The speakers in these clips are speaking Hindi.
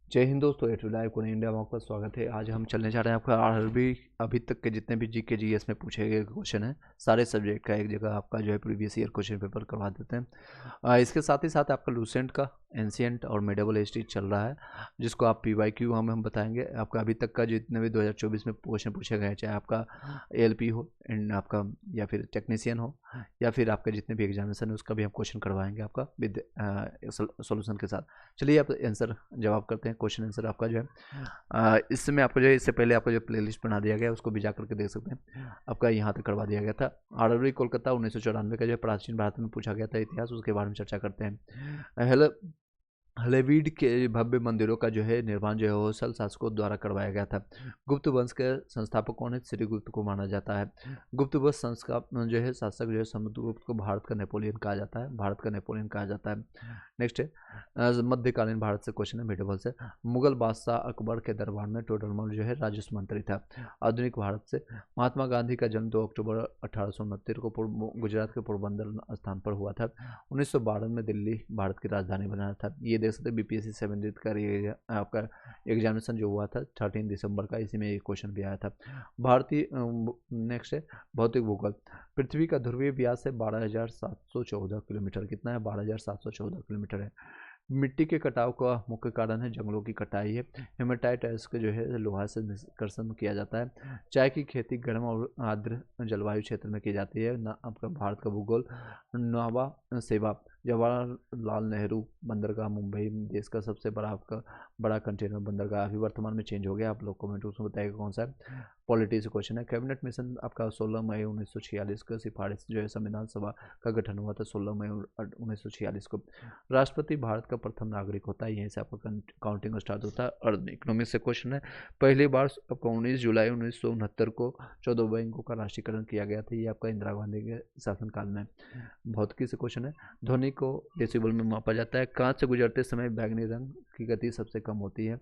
जय हिंद दोस्तों, एट लाइव कोने इंडिया में आपका स्वागत है। आज हम चलने जा रहे हैं आपका आरआरबी अभी तक के जितने भी जीके जीएस में पूछे गए क्वेश्चन हैं, सारे सब्जेक्ट का एक जगह आपका जो है प्रीवियस ईयर क्वेश्चन पेपर करवा देते हैं। इसके साथ ही साथ आपका लूसेंट का एंशियंट और मेडिवल हिस्ट्री चल रहा है, जिसको आप पीवाईक्यू हम बताएंगे। आपका अभी तक का जितने भी 2024 में क्वेश्चन पूछे गए हैं, चाहे आपका एएलपी हो एंड आपका या फिर टेक्नीशियन हो या फिर आपके जितने भी एग्जामिनेशन है, उसका भी हम क्वेश्चन करवाएंगे आपका विद सोल्यूशन के साथ। चलिए आप आंसर जवाब करते हैं। क्वेश्चन आंसर आपका जो है इस समय आपको जो है, इससे पहले आपका जो प्लेलिस्ट बना दिया गया है, उसको भी जा करके देख सकते हैं। आपका यहाँ तक करवा दिया गया था। आरआरबी कोलकाता 1994 का जो है प्राचीन भारत में पूछा गया था इतिहास, उसके बारे में चर्चा करते हैं। हेलो, हलेवीड के भव्य मंदिरों का जो है निर्माण जो है होयसल शासकों द्वारा करवाया गया था। गुप्त वंश के संस्थापक कौन है? श्रीगुप्त को माना जाता है। गुप्त वंश संस्था जो है शासक जो है समुद्रगुप्त को भारत का नेपोलियन कहा जाता है। भारत का नेपोलियन कहा जाता है। नेक्स्ट है मध्यकालीन भारत से क्वेश्चन है मेडिवल से। मुगल बादशाह अकबर के दरबार में टोडरमल जो है राजस्व मंत्री था। आधुनिक भारत से महात्मा गांधी का जन्म 2 अक्टूबर 1869 को गुजरात के पोरबंदर स्थान पर हुआ था। 1912 में दिल्ली भारत की राजधानी बनाया था। ये देख सकते बीपीएससी संबंधित का आपका एग्जामिनेशन जो हुआ था 13 दिसंबर का, इसी में एक क्वेश्चन भी आया था। भारतीय नेक्स्ट है भौतिक भूगोल। पृथ्वी का ध्रुवीय व्यास है 12,714 किलोमीटर। कितना है? 12,714 किलोमीटर है। मिट्टी के कटाव का मुख्य कारण है जंगलों की कटाई है। हेमाटाइट का जो है लोहा से निष्कर्षण किया जाता है। चाय की खेती गर्म और आर्द्र जलवायु क्षेत्र में की जाती है। आपका भारत का भूगोल। नौवा सेवा। जवाहरलाल नेहरू बंदरगाह मुंबई देश का सबसे बड़ा आपका बड़ा कंटेनर बंदरगाह अभी वर्तमान में चेंज हो गया। आप लोग कमेंट बॉक्स में बताइएगा कौन सा है। पॉलिटी से क्वेश्चन है। कैबिनेट मिशन आपका 16 मई 1946 का सिफारिश जो है संविधान सभा का गठन हुआ था 16 मई 1946 को। राष्ट्रपति भारत का प्रथम नागरिक होता है। यहीं से आपका काउंटिंग स्टार्ट होता है। और इकोनॉमिक्स से क्वेश्चन है। पहली बार आपका 19 जुलाई 1969 को 14 बैंकों का राष्ट्रीयकरण किया गया था। ये आपका इंदिरा गांधी के शासनकाल में। भौतिकी से क्वेश्चन है। ध्वनि को डेसिबल में मापा जाता है। कांच से गुजरते समय बैगनी रंग की गति सबसे कम होती है।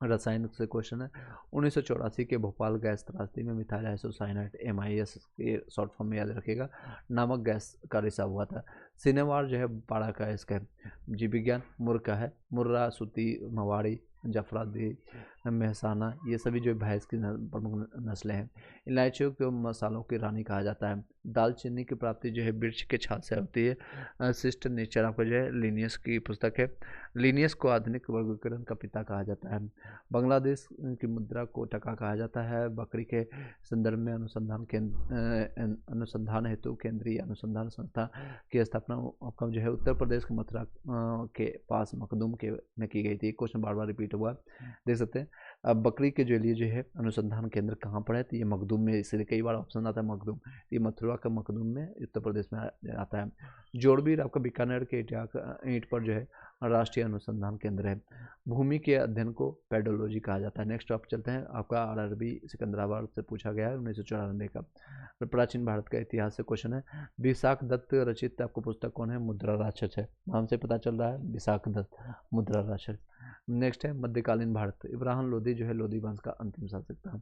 रसायन से क्वेश्चन है। 1984 के भोपाल गैस त्रासदी में मिथाइल आइसोसाइनेट MIS के शॉर्ट फॉर्म में याद रखिएगा नामक गैस का रिसाव हुआ था। सिनेवार जो है बाड़ा का इसका जीव विज्ञान। मुर का है मुर्रा, सूती, मवाड़ी, जफरादी, महसाना, ये सभी जो भैंस की प्रमुख नस्लें हैं। इलायचियों को मसालों की रानी कहा जाता है। दालचीनी की प्राप्ति जो है वृक्ष के छाल से होती है। सिस्टर नेचर आपका जो है लिनियस की पुस्तक है। लिनियस को आधुनिक वर्गीकरण का पिता कहा जाता है। बांग्लादेश की मुद्रा को टका कहा जाता है। बकरी के संदर्भ में अनुसंधान हेतु केंद्रीय अनुसंधान संस्था की स्थापना आपका जो है उत्तर प्रदेश के मथुरा के पास मखदूम के में की गई थी। क्वेश्चन बार बार रिपीट हुआ देख सकते हैं। अब बकरी के जो लिए जो है अनुसंधान केंद्र कहाँ पर है? तो ये मखदूम में, इसलिए कई बार ऑप्शन आता है मखदूम। ये मथुरा का मखदूम में उत्तर प्रदेश में आता है। जोड़बीर आपका बीकानेर के ईंट पर जो है राष्ट्रीय अनुसंधान केंद्र है। भूमि के अध्ययन को पेडोलॉजी कहा जाता है। नेक्स्ट आप चलते हैं। आपका आरआरबी सिकंदराबाद से पूछा गया है 1994 का। प्राचीन भारत का इतिहास से क्वेश्चन है। विशाख दत्त रचित आपको पुस्तक कौन है? मुद्रा राक्षस है। नाम से पता चल रहा है विशाख दत्त मुद्रा राक्षस। नेक्स्ट है मध्यकालीन भारत। इब्राहिम लोदी जो है लोदी वंश का अंतिम शासक था।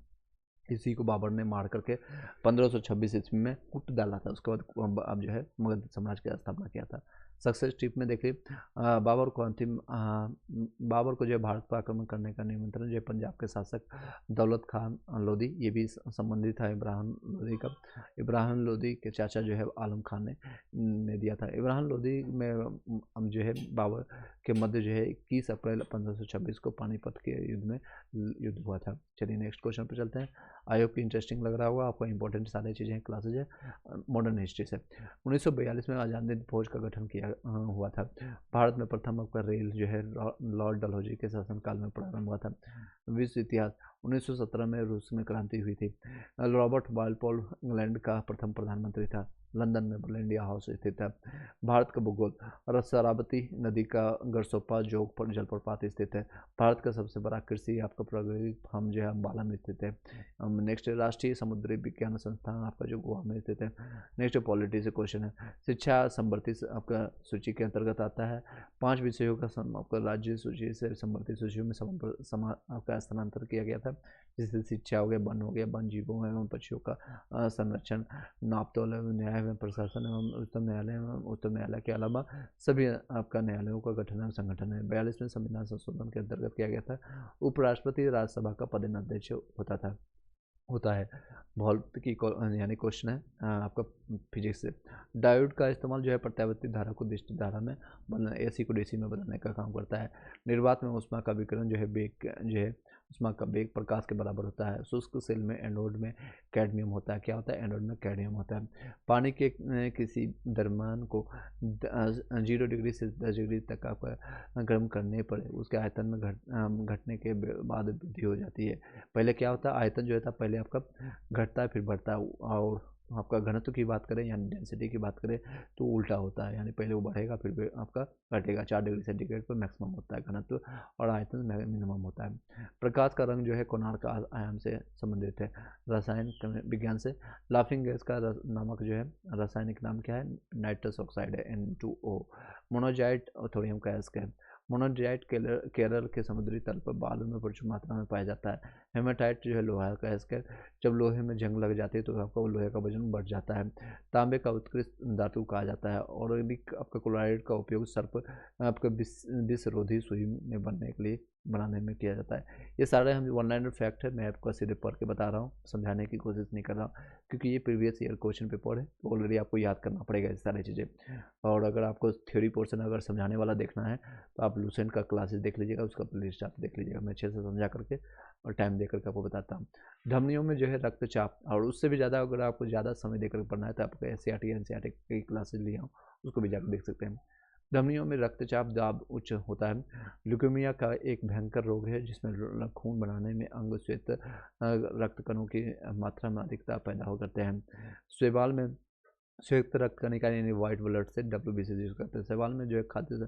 इसी को बाबर ने मार करके 1526 ईस्वी में कुट डाला था। उसके बाद अब जो है मगध साम्राज्य की स्थापना किया था। सक्सेस ट्रिप में देखिए बाबर को जो है भारत पर आक्रमण करने का निमंत्रण जो है पंजाब के शासक दौलत खान लोधी, ये भी संबंधित था इब्राहिम लोधी का। इब्राहिम लोधी के चाचा जो है आलम खान ने दिया था। इब्राहिम लोधी में जो है बाबर के मध्य जो है 21 अप्रैल 1526 को पानीपत के युद्ध में युद्ध हुआ था। चलिए नेक्स्ट क्वेश्चन पर चलते हैं। आई होप कि इंटरेस्टिंग लग रहा होगा आपको। इंपॉर्टेंट सारी चीज़ें हैं, क्लासेज है मॉडर्न हिस्ट्री से। 1942 में आज़ाद हिंद फौज का गठन किया हुआ था। भारत में प्रथम आपका रेल जो है लॉर्ड डलहौजी के शासनकाल में प्रारंभ हुआ था। विश्व इतिहास। 1917 में रूस में क्रांति हुई थी। रॉबर्ट वालपोल इंग्लैंड का प्रथम प्रधानमंत्री था। लंदन में इंडिया हाउस स्थित है। भारत का भूगोल। शरावती नदी का गरसोपा जोग पर जलप्रपात स्थित है। भारत का सबसे बड़ा कृषि आपका प्राकृतिक फार्म जो है अम्बाला में स्थित है। नेक्स्ट राष्ट्रीय समुद्री विज्ञान संस्थान आपका जो गोवा में स्थित है। नेक्स्ट पॉलिटी से क्वेश्चन है। शिक्षा संवर्ती आपका सूची के अंतर्गत आता है। 5 विषयों का आपका राज्य सूची से संवर्ती सूची में आपका स्थानांतरण किया गया था। था, जैसे शिक्षा हो गया, वन हो गया, वन जीवों एवं पक्षियों का संरक्षण, नापतोल एवं न्याय एवं प्रशासन एवं उच्चतम न्यायालय के अलावा सभी आपका न्यायालयों का गठन एवं संगठन है। 42वें संविधान संशोधन के अंतर्गत किया गया था। उपराष्ट्रपति राज्यसभा का पदेनाध्यक्ष होता है। भौतिकी यानी क्वेश्चन है आपका फिजिक्स से। डायोड का इस्तेमाल जो है प्रत्यावर्ती धारा को दिष्ट धारा में बदलने, एसी को डीसी में बदलने का काम करता है। निर्वात में ऊष्मा का विकिरण जो है बेग जो है ऊष्मा का बेग प्रकाश के बराबर होता है। शुष्क सेल में एनोड में कैडमियम होता है। क्या होता है? एनोड में कैडमियम होता है। पानी के किसी द्रव्यमान को 0 डिग्री से 10 डिग्री तक आपका गर्म करने पर उसके आयतन में घटने के बाद वृद्धि हो जाती है। पहले क्या होता है? आयतन जो था पहले आपका घटता है फिर बढ़ता है, और आपका घनत्व की बात करें यानी डेंसिटी की बात करें तो उल्टा होता है, यानी पहले वो बढ़ेगा फिर आपका घटेगा। 4 डिग्री सेंटीग्रेड पर मैक्सिमम होता है घनत्व और आयतन मिनिमम होता है। प्रकाश का रंग जो है कोणार्क आयाम से संबंधित है। रसायन विज्ञान से लाफिंग गैस का नामक जो है रासायनिक नाम क्या है? नाइट्रस ऑक्साइड है, N2O। मोनोजाइट थोरियम का अयस्क है। मोनोजाइट केरल के समुद्री तल पर बालू में प्रचुर मात्रा में पाया जाता है। हेमाटाइट जो है लोहा का अयस्क है। जब लोहे में जंग लग जाती है तो आपका लोहे का वजन बढ़ जाता है। तांबे का उत्कृष्ट धातु कहा जाता है। ऑर्गेनिक आपका क्लोराइड का उपयोग सर्प आपका विषरोधी सुई में बनाने में किया जाता है। ये सारे हम वन लाइनर फैक्ट है, मैं आपको सीधे पढ़ के बता रहा हूँ, समझाने की कोशिश नहीं कर रहा हूँ, क्योंकि ये प्रीवियस ईयर क्वेश्चन पेपर है तो ऑलरेडी आपको याद करना पड़ेगा ये सारी चीज़ें। और अगर आपको थ्योरी पोर्शन अगर समझाने वाला देखना है तो आप लूसेंट का क्लासेस देख लीजिएगा, उसका प्लेलिस्ट आप देख लीजिएगा, मैं अच्छे से समझा करके और टाइम दे करके आपको बताता हूँ। धमनियों में जो है रक्तचाप, और उससे भी ज़्यादा अगर आपको ज़्यादा समय देकर पढ़ना है तो आपको NCERT की क्लासेज लिया हूँ, उसको भी जाकर देख सकते हैं। धमनियों में रक्तचाप दाब उच्च होता है। ल्यूकेमिया का एक भयंकर रोग है जिसमें खून बनाने में अंग श्वेत रक्त कणों की मात्रा में अधिकता पैदा हो करते हैं। शैवाल में संयुक्त रक्त कणिका यानी व्हाइट ब्लड से WBC यूज करते हैं। शैवाल में जो है खाद्य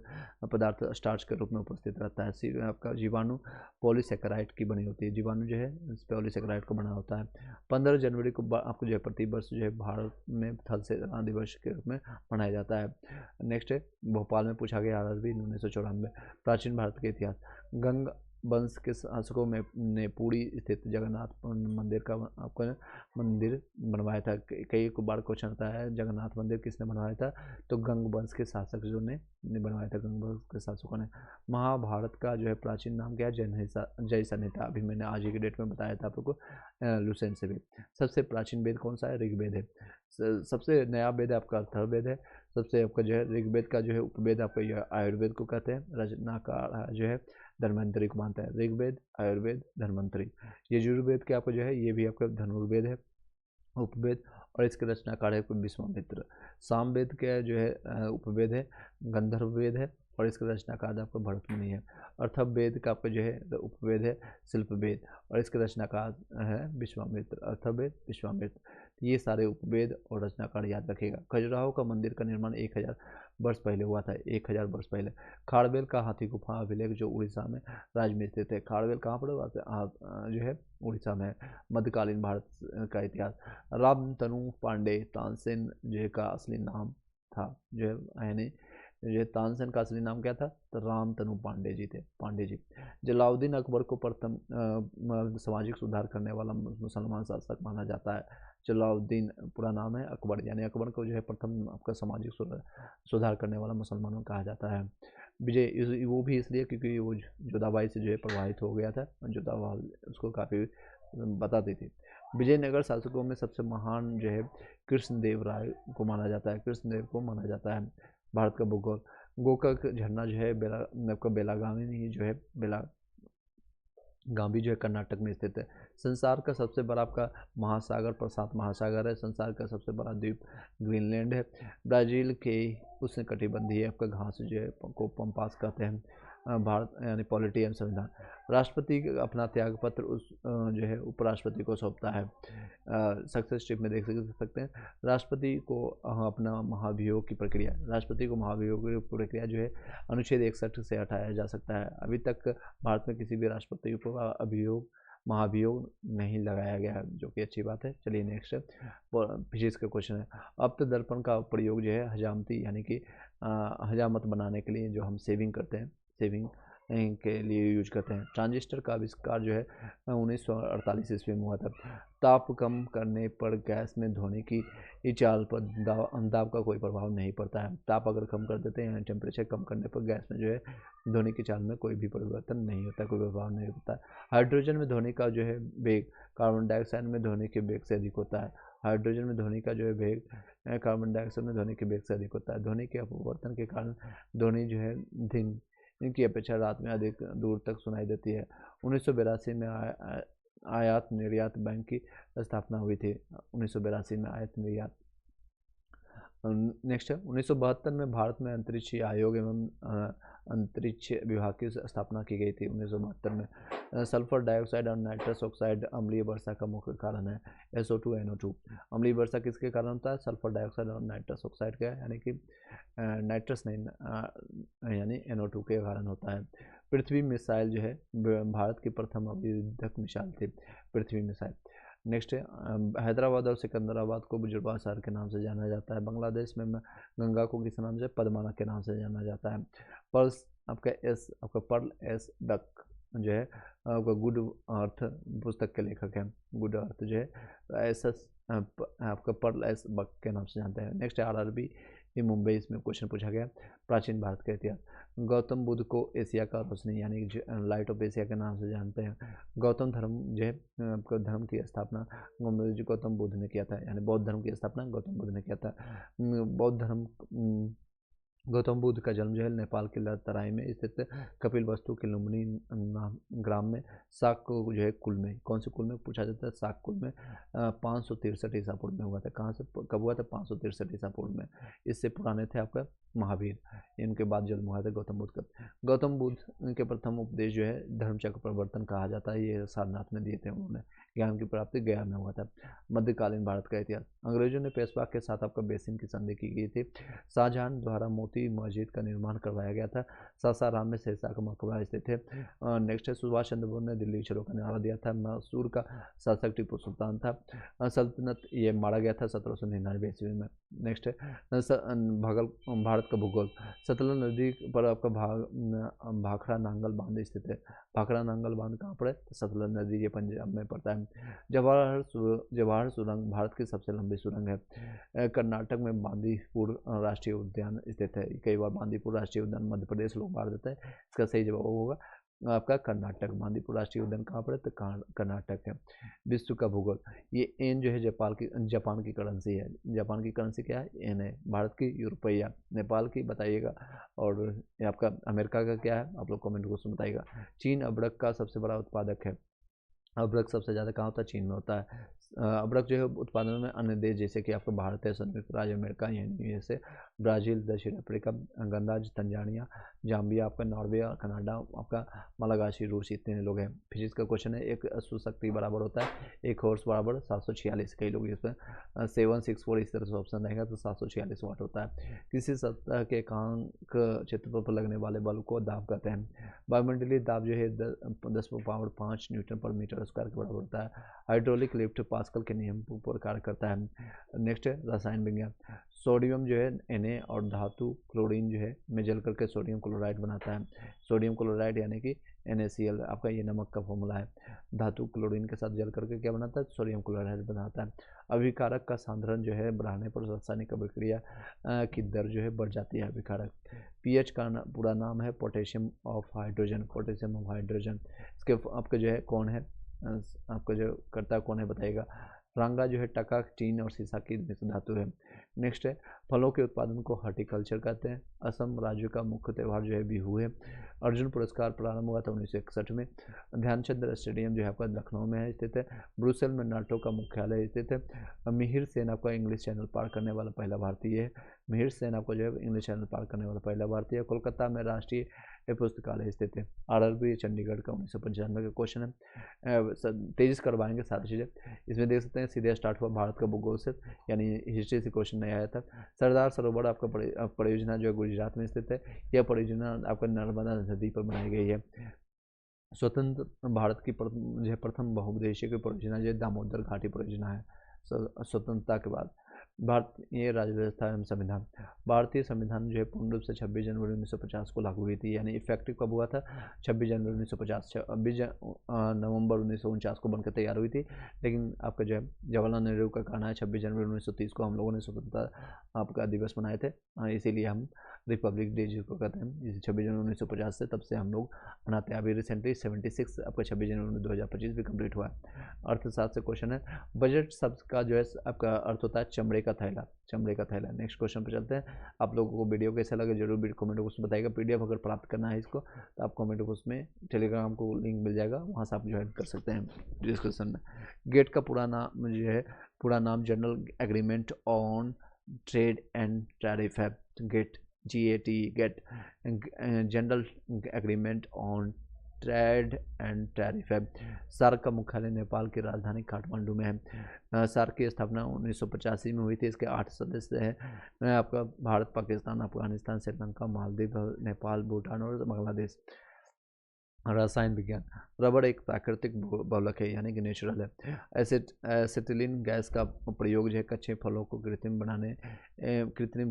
पदार्थ स्टार्च के रूप में उपस्थित रहता है। आपका जीवाणु पॉलीसेकेराइड की बनी होती है। जीवाणु जो है पॉलीसेकेराइड को बना होता है। 15 जनवरी को आपको जो है प्रतिवर्ष जो है भारत में थल सेना दिवस के रूप में मनाया जाता है। नेक्स्ट है भोपाल में पूछा गया RRB 1994। प्राचीन भारत के इतिहास। गंग वंश के शासकों में ने पुरी स्थित जगन्नाथ मंदिर का आपका मंदिर बनवाया था। कई बार क्वेश्चन आता है जगन्नाथ मंदिर किसने बनवाया था, तो गंग वंश के शासक जो ने बनवाया था, गंग वंश के शासकों ने। महाभारत का जो है प्राचीन नाम क्या है? जय संहिता। अभी मैंने आज ही की डेट में बताया था आप लोग को लुसेंट से भी। सबसे प्राचीन वेद कौन सा है? ऋग्वेद है। सबसे नया वेद आपका अथर्ववेद है। सबसे आपका जो है ऋग्वेद का जो है उपवेद आपका आयुर्वेद को कहते हैं। रचनाकार जो है धन्वंतरी को मानता है। ऋग्वेद, आयुर्वेद, धन्वंतरी। यजुर्वेद के आपको जो है ये भी आपका धनुर्वेद है, उपवेद, और इसके रचनाकार है विश्वामित्र। सामवेद के जो है उपवेद है, गंधर्ववेद है, और इसका रचनाकार आपका भरतमुनि है। अर्थववेद का आपका जो है उपवेद है शिल्पवेद, और इसके रचनाकार है विश्वामित्र। अर्थववेद, विश्वामित्र, ये सारे उपवेद और रचनाकार याद रखेगा। खजुराहो का मंदिर का निर्माण 1000 वर्ष पहले हुआ था। 1000 वर्ष पहले। खारवेल का हाथी गुफा अभिलेख जो उड़ीसा में राज्य में स्थित है। खारवेल कहाँ पर हुआ जो है उड़ीसा में। मध्यकालीन भारत का इतिहास। रामतनु पांडे तानसेन जो का असली नाम था जो है, यानी ये तानसेन का असली नाम क्या था? तो रामतनु पांडे जी थे, पांडे जी। जलाउद्दीन अकबर को प्रथम सामाजिक सुधार करने वाला मुसलमान शासक माना जाता है। जलाउद्दीन पूरा नाम है अकबर, यानी अकबर को जो है प्रथम आपका सामाजिक सुधार करने वाला मुसलमानों कहा जाता है। विजय वो भी इसलिए क्योंकि वो जोधाबाई से जो है प्रभावित हो गया था, जोधाबाई उसको काफ़ी बताती थी। विजयनगर शासकों में सबसे महान जो है कृष्णदेव राय को माना जाता है। कृष्णदेव को माना जाता है। भारत का भूगोल। गोकाक झरना जो है बेलागावी जो है बेलागावी जो है कर्नाटक में स्थित है। संसार का सबसे बड़ा आपका महासागर प्रशांत महासागर है। संसार का सबसे बड़ा द्वीप ग्रीनलैंड है। ब्राज़ील के उष्णकटिबंधीय आपका घास जो है को पम्पास कहते हैं। भारत यानी पॉलिटी एवं संविधान। राष्ट्रपति अपना त्यागपत्र उस जो है उपराष्ट्रपति को सौंपता है। सक्सेस स्ट्रिप में देख सकते हैं। राष्ट्रपति को अपना महाभियोग की प्रक्रिया, राष्ट्रपति को महाभियोग की प्रक्रिया जो है अनुच्छेद 61 से हटाया जा सकता है। अभी तक भारत में किसी भी राष्ट्रपति को महाभियोग नहीं लगाया गया है, जो कि अच्छी बात है। चलिए नेक्स्ट फिजिक्स का क्वेश्चन है। अब दर्पण का प्रयोग जो है हजामती यानी कि हजामत बनाने के लिए जो हम सेविंग करते हैं, सेविंग के लिए यूज करते हैं। ट्रांजिस्टर का आविष्कार जो है 1948 ईस्वी में हुआ था। ताप कम करने पर गैस में धोने की चाल पर दाब का कोई प्रभाव नहीं पड़ता है। ताप अगर कम कर देते हैं, टेम्परेचर कम करने पर गैस में जो है धोने की चाल में कोई भी परिवर्तन नहीं होता, कोई प्रभाव नहीं होता है। हाइड्रोजन में धोने का जो है वेग कार्बन डाइऑक्साइड में धोने के वेग से अधिक होता है। हाइड्रोजन में ध्वनि का जो है वेग कार्बन डाइऑक्साइड में ध्वनि के वेग से अधिक होता है। ध्वनि के अपवर्तन के कारण ध्वनि जो है दिन की अपेक्षा रात में अधिक दूर तक सुनाई देती है। 1982 में आयात निर्यात बैंक की स्थापना हुई थी। 1982 में आयात निर्यात। नेक्स्ट है 1972 में भारत में अंतरिक्ष आयोग एवं अंतरिक्ष विभाग की स्थापना की गई थी। 1972 में सल्फर डाइऑक्साइड और नाइट्रस ऑक्साइड अम्लीय वर्षा का मुख्य कारण है। SO2 NO2 अम्लीय वर्षा किसके कारण होता है? सल्फर डाइऑक्साइड और नाइट्रस ऑक्साइड का, यानी कि नाइट्रस नहीं यानी NO2 के कारण होता है। पृथ्वी मिसाइल जो है भारत की प्रथम अभियुद्धक मिसाइल थी, पृथ्वी मिसाइल। नेक्स्ट है हैदराबाद और सिकंदराबाद को बुजुर्ग शहर के नाम से जाना जाता है। बांग्लादेश में गंगा को किस नाम से? पद्माना के नाम से जाना जाता है। पर्ल्स आपका पर्ल एस डक जो है आपका गुड अर्थ पुस्तक के लेखक हैं। गुड अर्थ जो है एस आपका पर्ल एस बक के नाम से जानते हैं। नेक्स्ट है RRB ये मुंबई, इसमें क्वेश्चन पूछा गया प्राचीन भारत का इतिहास। गौतम बुद्ध को एशिया का रोशनी यानी लाइट ऑफ एशिया के नाम से जानते हैं। गौतम धर्म जो है आपका धर्म की स्थापना गौतम बुद्ध ने किया था, यानी बौद्ध धर्म की स्थापना गौतम बुद्ध ने किया था। बौद्ध धर्म गौतम बुद्ध का जन्म जो है नेपाल के तराई में स्थित कपिलवस्तु के लुम्बिनी ग्राम में शाक जो है कुल में, कौन से कुल में पूछा जाता है? शाक कुल में 563 ईसा पूर्व में हुआ था। कहाँ से कब हुआ था? 563 ईसा पूर्व में। इससे पुराने थे आपका महावीर, इनके बाद जन्म हुआ था गौतम बुद्ध का। गौतम बुद्ध के प्रथम उपदेश जो है धर्मचक्र प्रवर्तन कहा जाता है। ये सारनाथ में दिए थे उन्होंने। ज्ञान की प्राप्ति गया में हुआ था। मध्यकालीन भारत का इतिहास। अंग्रेजों ने पेशवा के साथ आपका बेसिन की संधि की गई थी। शाहजहां द्वारा मोती मस्जिद का निर्माण करवाया गया था। सासाराम में शेरशाह का मकबरा स्थित है। नेक्स्ट है सुभाष चंद्र बोस ने दिल्ली चलो का नारा दिया था। मैसूर का शासक टीपू सुल्तान था। सल्तनत ये मारा गया था 1799 ईस्वी में। नेक्स्ट है भारत का भूगोल। सतलज नदी पर आपका भाखड़ा नांगल बांध स्थित है। भाखड़ा नांगल बांध कहाँ पर है? तो सतलज नदी ये पंजाब में पड़ता है। जवाहर सुरंग भारत की सबसे लंबी सुरंग है। कर्नाटक में बांदीपुर राष्ट्रीय उद्यान स्थित है। कई बार बांदीपुर राष्ट्रीय उद्यान मध्य प्रदेश लोग मार देते हैं, इसका सही जवाब होगा आपका कर्नाटक। बांदीपुर राष्ट्रीय उद्यान कहाँ पर है? तो कर्नाटक है। विश्व का भूगोल। ये एन जो है जापान की करेंसी है। जापान की करेंसी क्या है? एन है। भारत की रुपया। नेपाल की बताइएगा। और ये आपका अमेरिका का क्या है? आप लोग कमेंट बॉक्स में बताइएगा। चीन अबरक का सबसे बड़ा उत्पादक है। अबरक सबसे ज़्यादा कहाँ होता है? चीन में होता है। अबरक जो है उत्पादन में अन्य देश जैसे कि आपका भारत है, संयुक्त राज्य अमेरिका, जैसे ब्राज़ील, दक्षिण अफ्रीका, गणराज्य तंजानिया, जाम्बिया, आपका नॉर्वे, कनाडा, आपका मलागासी, रूस, इतने लोग हैं। फिजिक्स का क्वेश्चन है। एक अश्वशक्ति बराबर होता है एक हॉर्स बराबर 746। कई लोग इसमें 764 इस तरह से ऑप्शन रहेगा तो 746 वाट होता है। किसी सतह के एकांक क्षेत्रफल पर लगने वाले बल को दाब कहते हैं। वायुमंडलीय दाब जो है 10⁵ न्यूटन पर मीटर स्क्वायर के बराबर होता है। हाइड्रोलिक लिफ्ट पास्कल के नियम पर कार्य करता है। नेक्स्ट है रसायन विज्ञान। सोडियम जो है Na और धातु क्लोरीन जो है में जल करके सोडियम क्लोराइड बनाता है। सोडियम क्लोराइड यानी कि NaCl आपका ये नमक का फॉर्मूला है। धातु क्लोरीन के साथ जल करके क्या बनाता है? सोडियम क्लोराइड बनाता है। अभिकारक का सांद्रण जो है बढ़ाने पर रासायनिक अभिक्रिया की दर जो है बढ़ जाती है। अभिकारक। pH का पूरा नाम है potassium of hydrogen. Potassium of hydrogen. इसके आपका जो है कौन है? आपका जो करता है कौन है बताइएगा। रांगा जो है टका, टीन और सीसा की मिश्र धातु है। नेक्स्ट है फलों के उत्पादन को हॉर्टिकल्चर कहते हैं। असम राज्य का मुख्य त्यौहार जो है बिहू है। अर्जुन पुरस्कार प्रारंभ हुआ था 1961 में। ध्यानचंद स्टेडियम जो है आपका लखनऊ में है स्थित है। ब्रुसेल में नाटो का मुख्यालय स्थित है। मिहिर सेन आपका इंग्लिश चैनल पार करने वाला पहला भारतीय है। मिहिर सेन आपको जो है इंग्लिश चैनल पार करने वाला पहला भारतीय है। कोलकाता में राष्ट्रीय पुस्तकालय स्थित है। RRB चंडीगढ़ का 1995 का क्वेश्चन है। तेजी से करवाएंगे सारी चीज़ें। इसमें देख सकते हैं सीधे स्टार्ट हुआ भारत का भूगोल से, यानी हिस्ट्री से क्वेश्चन नहीं आया था। सरदार सरोवर आपका परियोजना जो है गुजरात में स्थित है। यह परियोजना आपका नर्मदा नदी पर बनाई गई है। स्वतंत्र भारत की जो प्रथम बहुउद्देशीय की परियोजना जो दामोदर घाटी परियोजना है स्वतंत्रता के बाद। भारतीय राज्य व्यवस्था एवं संविधान। भारतीय संविधान जो है पूर्ण रूप से 26 जनवरी 1950 को लागू हुई थी, यानी इफेक्टिव कब हुआ था? 26 जनवरी 1950। 26 नवंबर 1949 को बनकर तैयार हुई थी, लेकिन आपका जो है जवाहरलाल नेहरू का कहना है 26 जनवरी 1930 को हम लोगों ने स्वतंत्रता आपका दिवस मनाए थे, इसीलिए हम रिपब्लिक डे जिसको कहते हैं, जिसे 26 जनवरी 1950 से तब से हम लोग मनाते हैं। अभी रिसेंटली 76 आपका 26 जनवरी 2025 भी कंप्लीट हुआ है। अर्थशास्त्र से क्वेश्चन है, बजट शब्द का जो है आपका अर्थ होता है चमड़े का थैला, चमड़े का थैला। नेक्स्ट क्वेश्चन पर चलते हैं। आप लोगों को वीडियो कैसा लगे जरूर कमेंट बॉक्स में बताइएगा। पीडीएफ अगर प्राप्त करना है इसको तो आप कमेंट बॉक्स में टेलीग्राम को लिंक मिल जाएगा, वहाँ से आप ज्वाइन कर सकते हैं डिस्कशन में। गेट का पूरा नाम जो है, पूरा नाम general agreement on trade and tariff है। GATT GAT GATT general agreement on trade and tariff है। सार्क का मुख्यालय नेपाल की राजधानी काठमांडू में है। सार्क की स्थापना 1985 में हुई थी। इसके 8 सदस्य हैं आपका भारत, पाकिस्तान, अफगानिस्तान, श्रीलंका, मालदीव, नेपाल, भूटान और बांग्लादेश। रसायन विज्ञान, रबड़ एक प्राकृतिक बहुलक है, यानी कि नेचुरल है। एसिटिलीन गैस का प्रयोग जो है कच्चे फलों को कृत्रिम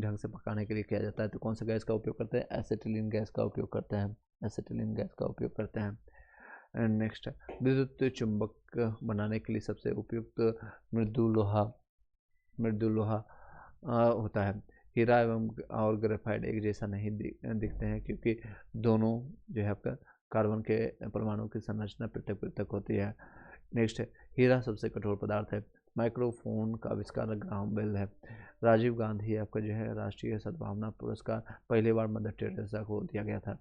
ढंग से पकाने के लिए किया जाता है। तो कौन सा गैस का उपयोग करते हैं? एसिटिलीन गैस का उपयोग करते हैं, एसिटिलीन गैस का उपयोग करते हैं। नेक्स्ट, विद्युत चुंबक बनाने के लिए सबसे उपयुक्त मृदु लोहा होता है। हीरा एवं और ग्रेफाइट एक जैसा नहीं दिखते हैं, क्योंकि दोनों जो है आपका कार्बन के परमाणु की संरचना पृथक पृथक होती है। नेक्स्ट है, हीरा सबसे कठोर पदार्थ है। माइक्रोफोन का आविष्कार ग्राहम बेल है। राजीव गांधी आपका जो है राष्ट्रीय सद्भावना पुरस्कार पहली बार मदर टेरेसा को दिया गया था।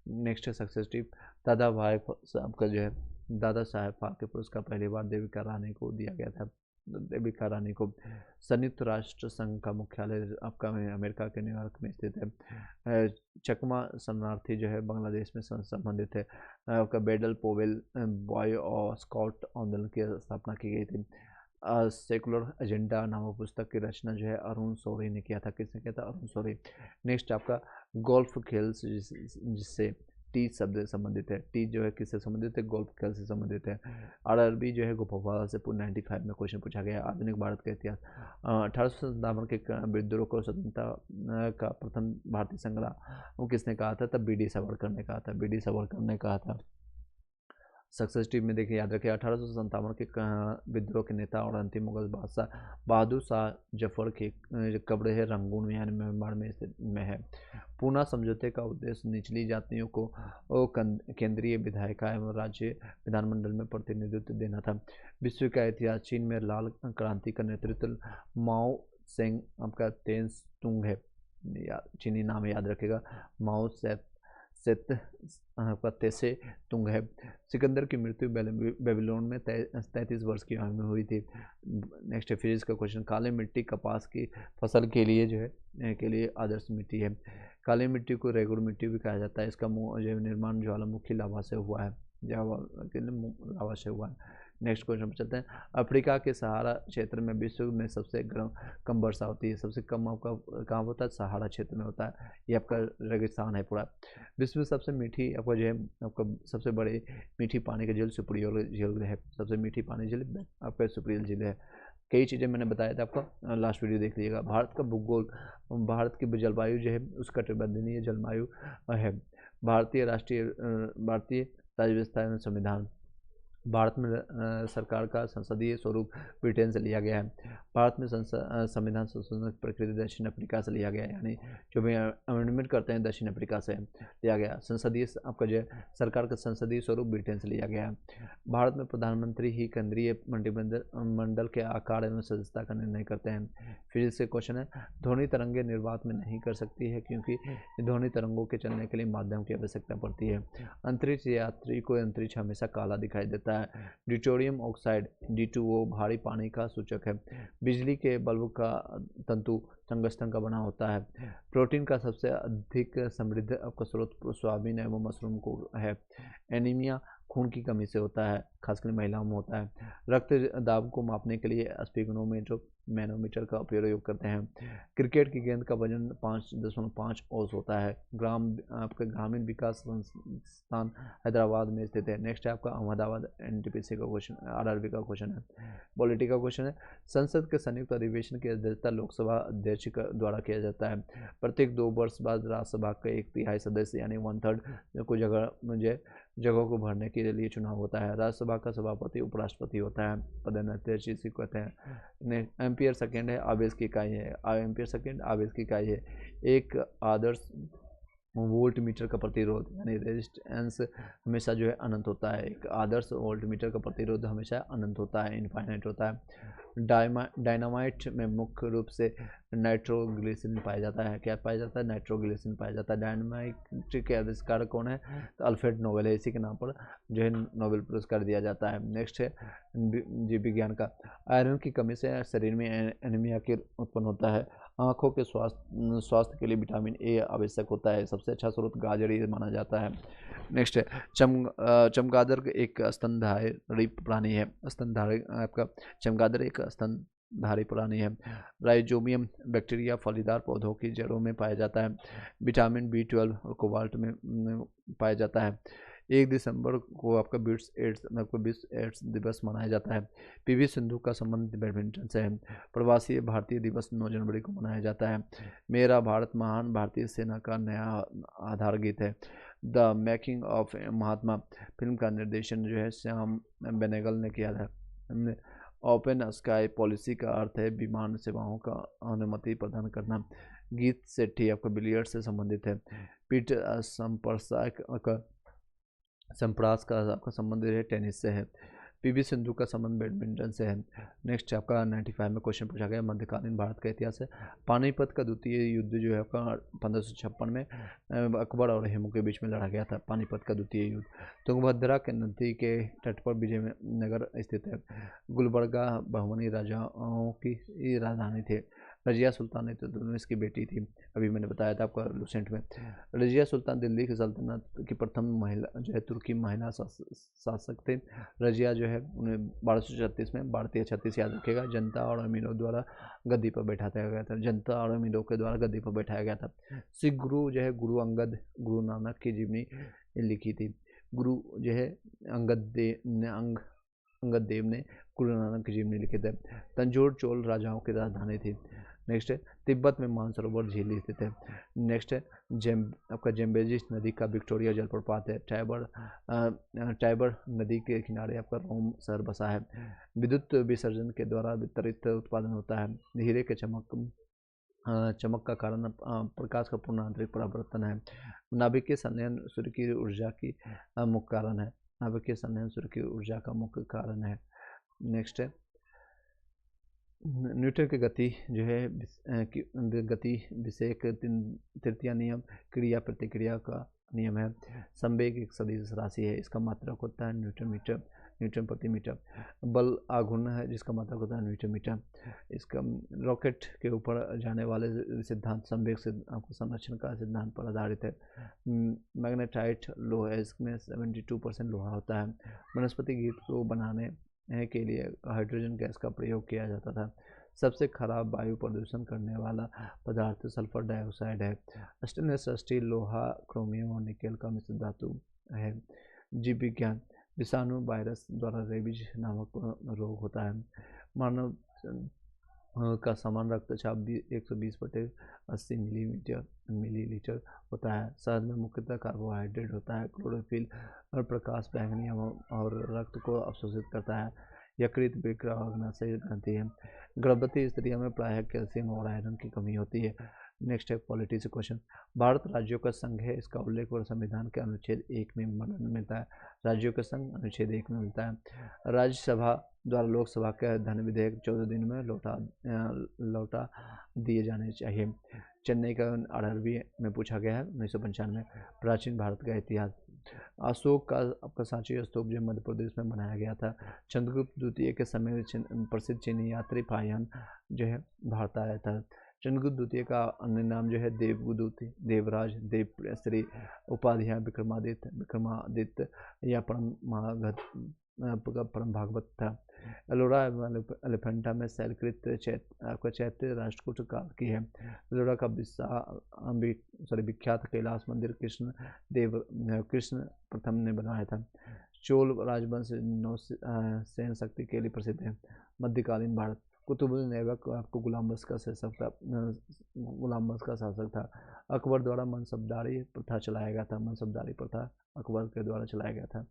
नेक्स्ट है सक्सेसिव, आपका जो है दादा साहेब फाल्के पुरस्कार पहली बार देविका रानी को दिया गया था, देविका रानी को। संयुक्त राष्ट्र संघ का मुख्यालय आपका अमेरिका के न्यूयॉर्क में स्थित है। चकमा शरणार्थी जो है बांग्लादेश में संबंधित है। आपका बेडल पोवेल बॉय और स्काउट आंदोलन की स्थापना की गई थी। सेकुलर एजेंडा नामक पुस्तक की रचना जो है अरुण शौरी ने किया था। किसने किया था? अरुण शौरी। नेक्स्ट आपका गोल्फ खेल जिससे टी शब्द संबंधित है। टी जो है किससे संबंधित है? गोल्फ खेल से संबंधित है। RRB जो है गोपाल से 95 में क्वेश्चन पूछा गया। आधुनिक भारत का इतिहास, 1857 के विद्रोह को स्वतंत्रता का प्रथम भारतीय संग्राम किसने कहा था? तब BD सावरकर ने कहा था, BD सावरकर ने कहा था। सक्सेस टीम में देखिए, याद रखिए 1857 के विद्रोह के नेता और अंतिम मुगल बादशाह बहादुर शाह जफर की कब्र है रंगून में, यानी म्यांमार में स्थित में है। पूना समझौते का उद्देश्य निचली जातियों को केंद्रीय विधायिका एवं राज्य विधानमंडल में प्रतिनिधित्व देना था। विश्व का इतिहास, चीन में लाल क्रांति का नेतृत्व माओ सेंग आपका तेंस तुंग है, चीनी नाम है, याद रखेगा, माओ तेसे तुंग है। सिकंदर की मृत्यु बेबीलोन में 33 वर्ष की आयु में हुई थी। नेक्स्ट है फिजिक्स का क्वेश्चन, काली मिट्टी कपास की फसल के लिए जो है के लिए आदर्श मिट्टी है। काली मिट्टी को रेगुर मिट्टी भी कहा जाता है। इसका जो निर्माण ज्वालामुखी लावा से हुआ है, लावा से हुआ है। नेक्स्ट क्वेश्चन पर चलते हैं। अफ्रीका के सहारा क्षेत्र में विश्व में सबसे कम वर्षा होती है। सबसे कम आपका कहाँ होता है? सहारा क्षेत्र में होता है। ये आपका रेगिस्तान है पूरा। विश्व में सबसे मीठी आपका जो है आपका सबसे बड़े मीठी पानी का झील सुपरियल झील है। सबसे मीठी पानी झील आपका सुपरियल झील है। कई चीज़ें मैंने बताया था आपको, लास्ट वीडियो देख लीजिएगा। भारत का भूगोल, भारत की जलवायु जो है उसका कटिबंधीय जलवायु है। भारतीय राज्य व्यवस्था एवं संविधान, भारत में सरकार का संसदीय स्वरूप ब्रिटेन से लिया गया है। भारत में संविधान संशोधन की प्रक्रिया दक्षिण अफ्रीका से लिया गया है, यानी जो भी अमेंडमेंट करते हैं दक्षिण अफ्रीका से लिया गया। संसदीय आपका जो है सरकार का संसदीय स्वरूप ब्रिटेन से लिया गया है। भारत में प्रधानमंत्री ही केंद्रीय मंत्रिमंडल के आकार एवं सदस्यता का निर्णय करते हैं। फिजिक्स से क्वेश्चन है, ध्वनि तरंगे निर्वात में नहीं कर सकती है, क्योंकि ध्वनि तरंगों के चलने के लिए माध्यम की आवश्यकता पड़ती है। अंतरिक्ष यात्री को अंतरिक्ष हमेशा काला दिखाई देता है। ड्यूटेरियम ऑक्साइड D2O भारी पानी का सूचक है। बिजली के बल्ब का तंतु टंगस्टन का बना होता है। प्रोटीन का सबसे अधिक समृद्ध आपका स्रोत सोयाबीन एवं मशरूम को है। एनीमिया खून की कमी से होता है, खासकर महिलाओं में होता है। रक्त दाब को मापने के लिए स्पिगनोमीटर मैनोमीटर का प्रयोग करते हैं। क्रिकेट की गेंद का वजन 5.5 औंस होता है। आपका ग्रामीण विकास संस्थान हैदराबाद में स्थित है। नेक्स्ट है आपका अहमदाबाद एनटीपीसी का क्वेश्चन, आरआरबी का क्वेश्चन है। पॉलिटी का क्वेश्चन है, संसद के संयुक्त अधिवेशन की अध्यक्षता लोकसभा अध्यक्ष द्वारा किया जाता है। प्रत्येक 2 वर्ष बाद राज्यसभा का 1/3 सदस्य यानी 1/3 को जगहों को भरने के लिए चुनाव होता है। राज्यसभा का सभापति उपराष्ट्रपति होता है। पदोन्नति इसी को कहते हैं। एम्पियर सेकेंड है, आवेश की इकाई है। एम्पियर सेकेंड आवेश की इकाई है। एक आदर्श वोल्ट मीटर का प्रतिरोध यानी रेजिस्टेंस हमेशा जो है अनंत होता है। एक आदर्श वोल्ट मीटर का प्रतिरोध हमेशा अनंत होता है, इनफाइनाइट होता है। डायनामाइट में मुख्य रूप से नाइट्रोग्लिसरीन पाया जाता है। क्या पाया जाता है? नाइट्रोग्लिसरीन पाया जाता है। डायनामाइट के आविष्कार कौन है? तो अल्फ्रेड नोबेल है। इसी के नाम पर जो है नोबेल पुरस्कार दिया जाता है। नेक्स्ट है जीव विज्ञान का, आयरन की कमी से शरीर में एनीमिया के उत्पन्न होता है। आँखों के स्वास्थ्य के लिए विटामिन ए आवश्यक होता है। सबसे अच्छा स्रोत गाजर ही माना जाता है। नेक्स्ट है चमगादड़ एक स्तनधारी प्राणी है। स्तनधारी आपका चमगादड़ एक स्तनधारी प्राणी है। राइजोबियम बैक्टीरिया फलीदार पौधों की जड़ों में पाया जाता है। विटामिन B12 कोबाल्ट में पाया जाता है। 1 दिसंबर को आपका विश्व एड्स दिवस मनाया जाता है। पीवी सिंधु का संबंध बैडमिंटन से है। प्रवासी भारतीय दिवस 9 जनवरी को मनाया जाता है। मेरा भारत महान भारतीय सेना का नया आधार गीत है। The making of Mahatma film का निर्देशन जो है श्याम बेनेगल ने किया था। ओपन स्काई पॉलिसी का अर्थ है विमान सेवाओं का अनुमति प्रदान करना। गीत सेठी आपका बिलियर्ड से संबंधित है। पीट संप्रास का आपका संबंध है टेनिस से है। पीवी सिंधु का संबंध बैडमिंटन से है। नेक्स्ट आपका 95 में क्वेश्चन पूछा गया मध्यकालीन भारत का इतिहास है। पानीपत का द्वितीय युद्ध जो है आपका 1556 में अकबर और हेमू के बीच में लड़ा गया था। पानीपत का द्वितीय युद्ध। तुंगभद्रा के नदी के तट पर विजयनगर स्थित है। गुलबर्गा बहमनी राजाओं की राजधानी थे। रजिया सुल्तान ने तो दोनों इसकी बेटी थी, अभी मैंने बताया था आपका लुसेंट में। रजिया सुल्तान दिल्ली की सल्तनत की प्रथम महिला जो है तुर्की महिला शासक थे। रजिया जो है उन्हें 1236 में भारतीय 36 याद रखेगा जनता और अमीरों द्वारा गद्दी पर बैठाया गया था। जनता और अमीरों के द्वारा गद्दी पर बैठाया गया था। सिख गुरु जो है गुरु अंगद गुरु नानक की जीवनी लिखी थी। गुरु जो है अंगद देव ने गुरु नानक की जीवनी लिखी थे। तंजौर चोल राजाओं की राजधानी थी। नेक्स्ट है तिब्बत में मानसरोवर झील स्थित है। नेक्स्ट है आपका जेम्बेजी नदी का विक्टोरिया जलप्रपात है। टाइबर नदी के किनारे आपका रोम शहर बसा है। विद्युत विसर्जन के द्वारा वितरित उत्पादन होता है। हीरे के चमक का कारण प्रकाश का पूर्ण आंतरिक परावर्तन है। नाभिकीय संलयन सूर्य की ऊर्जा की मुख्य कारण है। नाभिकीय संलयन सूर्य की ऊर्जा का मुख्य कारण है। नेक्स्ट है न्यूटन की गति जो है गति विषयक तृतीय नियम क्रिया प्रतिक्रिया का नियम है। संवेग एक सदिश राशि है, इसका मात्रक होता है न्यूटन प्रति मीटर। बल आघूर्ण है जिसका मात्रक होता है न्यूटन मीटर। इसका रॉकेट के ऊपर जाने वाले सिद्धांत संवेग से आपको संरक्षण का सिद्धांत पर आधारित है। मैग्नेटाइट लोहा है, इसमें 72% लोहा होता है। वनस्पति गीत को बनाने के लिए हाइड्रोजन गैस का प्रयोग किया जाता था। सबसे खराब वायु प्रदूषण करने वाला पदार्थ सल्फर डाइऑक्साइड है। स्टेनलेस स्टील लोहा क्रोमियम और निकेल का मिश्र धातु है। जीव विज्ञान विषाणु वायरस द्वारा रेबीज नामक रोग होता है। मानव का समान रक्तचाप 120/80 मिलीलीटर होता है। शहद में मुख्यतः कार्बोहाइड्रेट होता है। क्लोरोफिल और प्रकाश बैंगनी और रक्त को अवशोषित करता है। यकृत विक्राग्नाशय ग्रंथि है। गर्भवती स्त्रियों में प्रायः कैल्शियम और आयरन की कमी होती है। नेक्स्ट है पॉलिटी से क्वेश्चन। भारत राज्यों का संघ है, इसका उल्लेख और संविधान के अनुच्छेद 1 में मिलता है। राज्यों का संघ अनुच्छेद 1 में मिलता है। राज्यसभा द्वारा लोकसभा के धन विधेयक 14 दिन में लौटा दिए जाने चाहिए। चेन्नई का आरआरबी में पूछा गया है 1995। प्राचीन भारत का इतिहास। अशोक का आपका सांची स्तूप जो मध्य प्रदेश में बनाया गया था। चंद्रगुप्त द्वितीय के समय प्रसिद्ध चीनी यात्री फाहियान जो है भारत आया था। चंद्रगुप्त द्वितीय का अन्य नाम जो है देवगुदूत, देवराज, देवश्री, उपाध्याय, विक्रमादित्य या का परम भागवत था। एलोरा एलिफेंटा में शैलकृत आपका चैत्य राष्ट्रकूट काल की है। एलोरा का विख्यात कैलाश मंदिर कृष्ण प्रथम ने बनाया था। चोल राजवंश सैन्य शक्ति के लिए प्रसिद्ध है। मध्यकालीन भारत, कुतुबुद्दीन ऐबक आपको गुलाम वंश का शासक था। अकबर द्वारा मनसबदारी प्रथा चलाया गया था। मनसबदारी प्रथा अकबर के द्वारा चलाया गया था।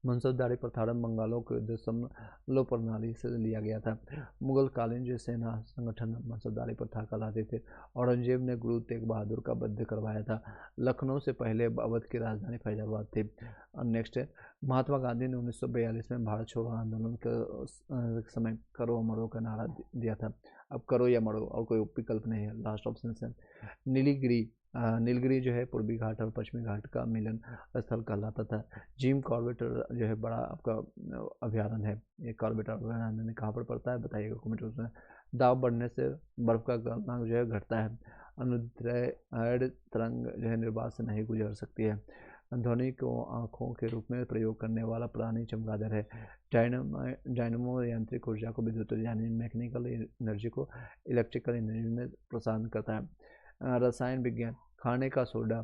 मनसबदारी प्रथारंभ बंगालों के दशमलव प्रणाली से लिया गया था। मुगल कालीन जो सेना संगठन मनसबदारी प्रथा कहलाते थे। औरंगजेब ने गुरु तेग बहादुर का वध करवाया था। लखनऊ से पहले अवध की राजधानी फैजाबाद थी। नेक्स्ट है, महात्मा गांधी ने 1942 में भारत छोड़ो आंदोलन के समय करो मरो का नारा दिया था। अब करो या मरो, और कोई विकल्प नहीं है, लास्ट ऑप्शन है। नीलगिरी जो है पूर्वी घाट और पश्चिमी घाट का मिलन स्थल कहलाता था। जिम कॉर्बेट जो है बड़ा आपका अभ्यारण्य है। ये कॉर्बेट अभ्यारण्य कहाँ पर पड़ता है बताइएगा कमेंट बॉक्स में। दाब बढ़ने से बर्फ का गलनांक जो है घटता है। अनुदैर्ध्य तरंग जो है निर्वात से नहीं गुजर सकती है। ध्वनि को आँखों के रूप में प्रयोग करने वाला प्राणी चमगादड़ है। डायनमो यांत्रिक ऊर्जा को विद्युत यानी मैकेनिकल एनर्जी को इलेक्ट्रिकल एनर्जी में प्रसारण करता है। रसायन विज्ञान, खाने का सोडा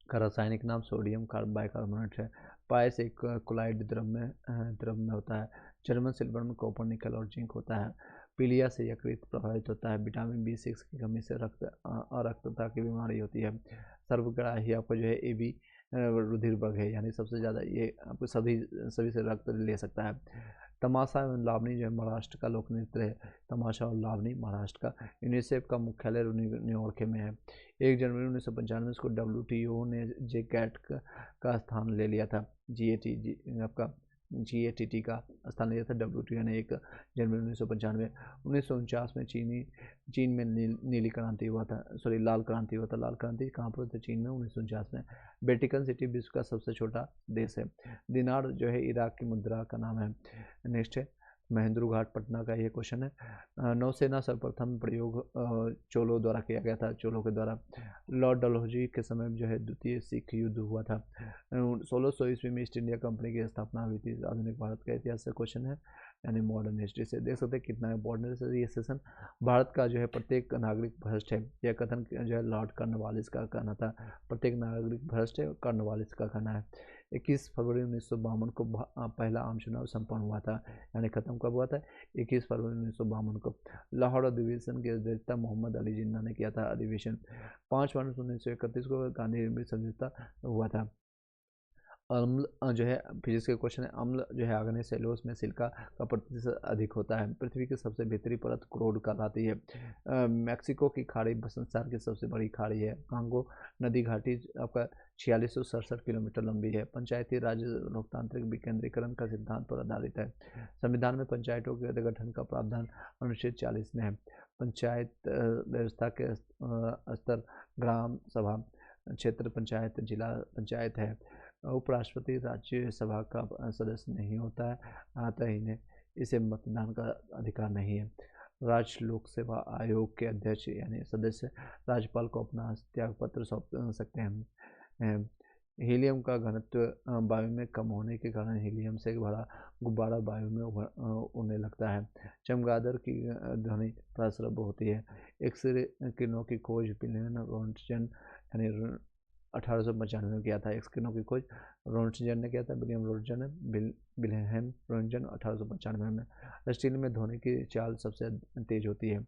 का रासायनिक नाम सोडियम बाइकार्बोनेट है। पायस एक क्लोराइड द्रव में होता है। जर्मन सिल्वर में कॉपर निकल और जिंक होता है। पीलिया से यकृत प्रभावित होता है। विटामिन B6 की कमी से अरक्तता की बीमारी होती है। सर्वग्राही आपको जो है AB रुधिर वर्ग है, यानी सबसे ज़्यादा ये आपको सभी से रक्त ले सकता है। तमाशा एवं लावनी जो है महाराष्ट्र का लोक नृत्य है। तमाशा और लावनी महाराष्ट्र का। यूनिसेफ का मुख्यालय न्यूयॉर्क में है। 1 जनवरी 1995 इसको WTO ने JCAT का स्थान ले लिया था। GATT का स्थान लिया था WTO ने 1 जनवरी 1995। 1949 में चीन में नीली क्रांति हुआ था, लाल क्रांति हुआ था। लाल क्रांति कहाँ पर था? चीन में 1949 में। वेटिकन सिटी विश्व का सबसे छोटा देश है। दिनार जो है इराक की मुद्रा का नाम है। नेक्स्ट है, महेंद्र घाट पटना का ये क्वेश्चन है। नौसेना सर्वप्रथम प्रयोग चोलों द्वारा किया गया था। चोलों के द्वारा। लॉर्ड डलहौजी के समय जो है द्वितीय सिख युद्ध हुआ था। 1600 ईस्वी में ईस्ट इंडिया कंपनी की स्थापना हुई थी। आधुनिक भारत का इतिहास से क्वेश्चन है, यानी मॉडर्न हिस्ट्री से। देख सकते हैं कितना इम्पोर्टेंट है ये सेशन। भारत का जो है प्रत्येक नागरिक भ्रष्ट है, यह कथन जो है लॉर्ड कॉर्नवालिस का कहना था। प्रत्येक नागरिक भ्रष्ट है, कॉर्नवालिस का कहना है। 21 फरवरी 1952 को पहला आम चुनाव संपन्न हुआ था, यानी खत्म कब हुआ था? 21 फरवरी 1952 को। लाहौर अधिवेशन की अध्यक्षता मोहम्मद अली जिन्ना ने किया था। अधिवेशन 5 मार्च 1931 को गांधी अमृत समझौता हुआ था। अम्ल जो है फिजिक्स के क्वेश्चन है। अम्ल जो है आग्नेय सेलुलोज में सिलिका का प्रतिशत अधिक होता है। पृथ्वी की सबसे भीतरी परत क्रोड कहलाती है। मैक्सिको की खाड़ी संसार की सबसे बड़ी खाड़ी है। कांगो नदी घाटी आपका 4667 किलोमीटर लंबी है। पंचायती राज लोकतांत्रिक विकेंद्रीकरण का सिद्धांत पर आधारित है। संविधान में पंचायतों के गठन का प्रावधान अनुच्छेद 40 में है। पंचायत व्यवस्था के स्तर ग्राम सभा, क्षेत्र पंचायत, जिला पंचायत है। उपराष्ट्रपति राज्यसभा का सदस्य नहीं होता है, अतः इन्हें इसे मतदान का अधिकार नहीं है। राज्य लोक सेवा आयोग के अध्यक्ष यानी सदस्य राज्यपाल को अपना त्याग पत्र सौंप सकते हैं। हीलियम का घनत्व वायु में कम होने के कारण हीलियम से भरा गुब्बारा वायु में उड़ने लगता है। चमगादड़ की ध्वनि प्रसरब होती है। एक्सरे किरणों की खोज विलियम रोंटगन यानी 1895 में किया था। एक्स किरणों की खोज रोंटगन ने किया था। विलियम रोंटगन 1895 में। स्टील में ध्वनि की चाल सबसे तेज होती है।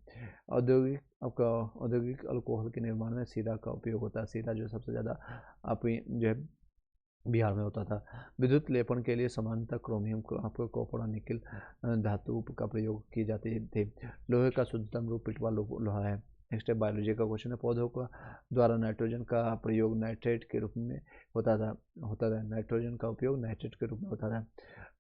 औद्योगिक अल्कोहल के निर्माण में सीरा का उपयोग होता है। सीरा जो सबसे ज़्यादा आप जो है बिहार में होता था। विद्युत लेपन के लिए सामान्यतः क्रोमियम आपको कॉपर और निकल धातु का प्रयोग की जाती थी। लोहे का शुद्धतम रूप पिटवा लोहा है। नेक्स्ट है बायोलॉजी का क्वेश्चन है। पौधों का द्वारा नाइट्रोजन का प्रयोग नाइट्रेट के रूप में होता था। नाइट्रोजन का उपयोग नाइट्रेट के रूप में होता था।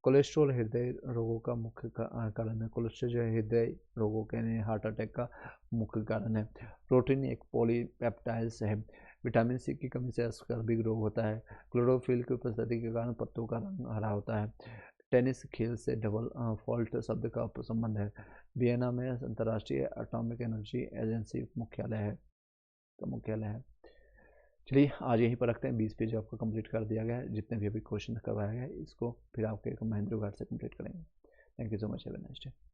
कोलेस्ट्रॉल हृदय रोगों का मुख्य कारण है। कोलेस्ट्रॉल जो है हृदय रोगों के हार्ट अटैक का मुख्य कारण है। प्रोटीन एक पॉलीपेप्टाइड्स है। विटामिन C की कमी से स्कर्विक रोग होता है। क्लोरोफिल की उपस्थिति के कारण पत्तों का रंग हरा होता है। टेनिस खेल से डबल फॉल्ट शब्द का संबंध है। वियना में अंतर्राष्ट्रीय एटॉमिक एनर्जी एजेंसी मुख्यालय है। चलिए आज यहीं पर रखते हैं। 20 पेज आपका कंप्लीट कर दिया गया है, जितने भी अभी क्वेश्चन करवाया गया है इसको फिर आपके महेंद्र घाट से कंप्लीट करेंगे। Thank you so much, have a nice day.